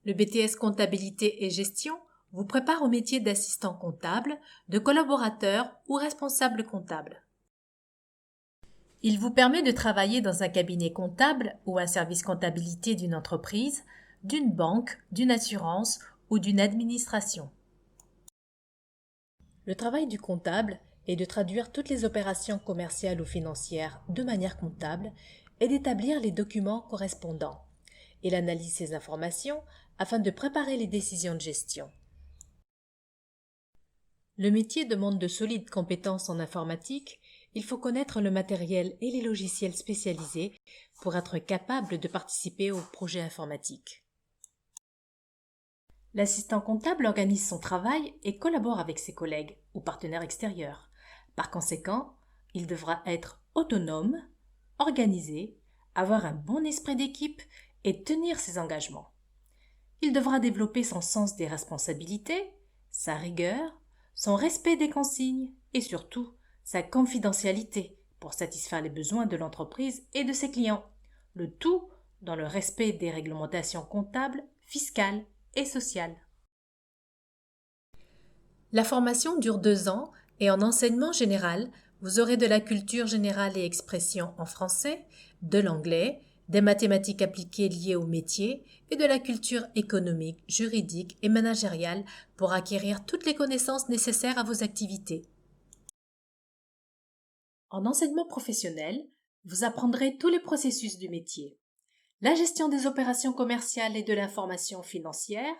Le BTS Comptabilité et Gestion vous prépare au métier d'assistant comptable, de collaborateur ou responsable comptable. Il vous permet de travailler dans un cabinet comptable ou un service comptabilité d'une entreprise, d'une banque, d'une assurance ou d'une administration. Le travail du comptable est de traduire toutes les opérations commerciales ou financières de manière comptable et d'établir les documents correspondants. Il analyse ces informations afin de préparer les décisions de gestion. Le métier demande de solides compétences en informatique. Il faut connaître le matériel et les logiciels spécialisés pour être capable de participer aux projets informatiques. L'assistant comptable organise son travail et collabore avec ses collègues ou partenaires extérieurs. Par conséquent, il devra être autonome, organisé, avoir un bon esprit d'équipe et tenir ses engagements. Il devra développer son sens des responsabilités, sa rigueur, son respect des consignes et surtout sa confidentialité pour satisfaire les besoins de l'entreprise et de ses clients, le tout dans le respect des réglementations comptables, fiscales et sociales. La formation dure 2 ans et en enseignement général, vous aurez de la culture générale et expression en français, de l'anglais, des mathématiques appliquées liées au métier et de la culture économique, juridique et managériale pour acquérir toutes les connaissances nécessaires à vos activités. En enseignement professionnel, vous apprendrez tous les processus du métier. La gestion des opérations commerciales et de l'information financière,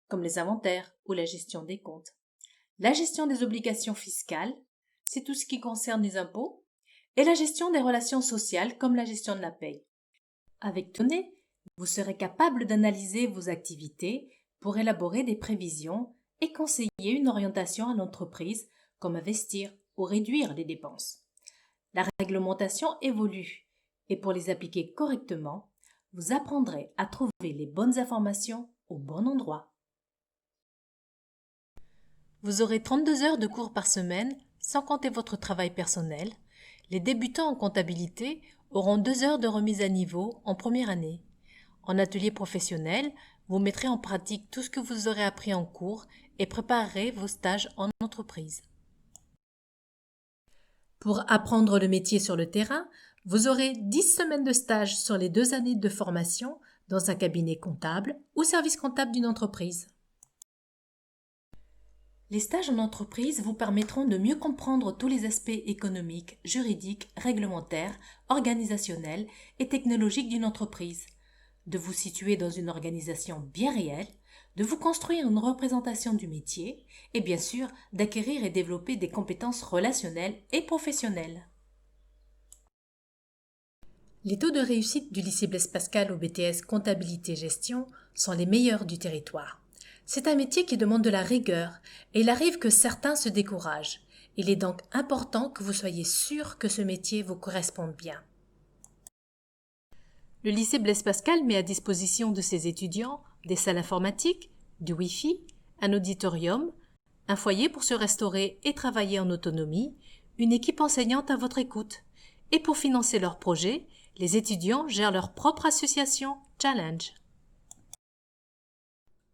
comme les inventaires ou la gestion des comptes. La gestion des obligations fiscales, c'est tout ce qui concerne les impôts, et la gestion des relations sociales comme la gestion de la paye. Avec données, vous serez capable d'analyser vos activités pour élaborer des prévisions et conseiller une orientation à l'entreprise comme investir ou réduire les dépenses. La réglementation évolue et pour les appliquer correctement, vous apprendrez à trouver les bonnes informations au bon endroit. Vous aurez 32 heures de cours par semaine, sans compter votre travail personnel. Les débutants en comptabilité auront 2 heures de remise à niveau en première année. En atelier professionnel, vous mettrez en pratique tout ce que vous aurez appris en cours et préparerez vos stages en entreprise. Pour apprendre le métier sur le terrain, vous aurez 10 semaines de stage sur les 2 années de formation dans un cabinet comptable ou service comptable d'une entreprise. Les stages en entreprise vous permettront de mieux comprendre tous les aspects économiques, juridiques, réglementaires, organisationnels et technologiques d'une entreprise, de vous situer dans une organisation bien réelle, de vous construire une représentation du métier et bien sûr d'acquérir et développer des compétences relationnelles et professionnelles. Les taux de réussite du lycée Blaise Pascal au BTS Comptabilité-Gestion sont les meilleurs du territoire. C'est un métier qui demande de la rigueur et il arrive que certains se découragent. Il est donc important que vous soyez sûr que ce métier vous corresponde bien. Le lycée Blaise Pascal met à disposition de ses étudiants des salles informatiques, du Wi-Fi, un auditorium, un foyer pour se restaurer et travailler en autonomie, une équipe enseignante à votre écoute. Et pour financer leurs projets, les étudiants gèrent leur propre association Challenge.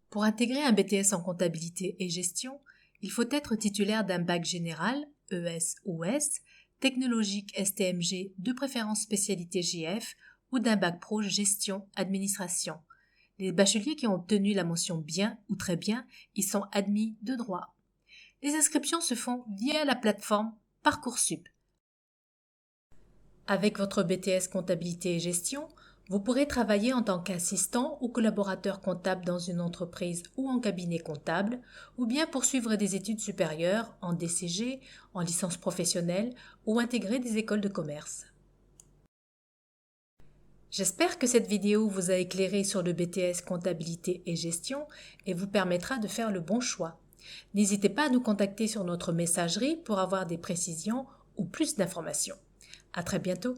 Pour intégrer un BTS en comptabilité et gestion, il faut être titulaire d'un bac général, ES ou ES, technologique STMG, de préférence spécialité JF, ou d'un bac pro gestion administration. Les bacheliers qui ont obtenu la mention bien ou très bien y sont admis de droit. Les inscriptions se font via la plateforme Parcoursup. Avec votre BTS comptabilité et gestion, vous pourrez travailler en tant qu'assistant ou collaborateur comptable dans une entreprise ou en cabinet comptable, ou bien poursuivre des études supérieures en DCG, en licence professionnelle ou intégrer des écoles de commerce. J'espère que cette vidéo vous a éclairé sur le BTS comptabilité et gestion et vous permettra de faire le bon choix. N'hésitez pas à nous contacter sur notre messagerie pour avoir des précisions ou plus d'informations. À très bientôt.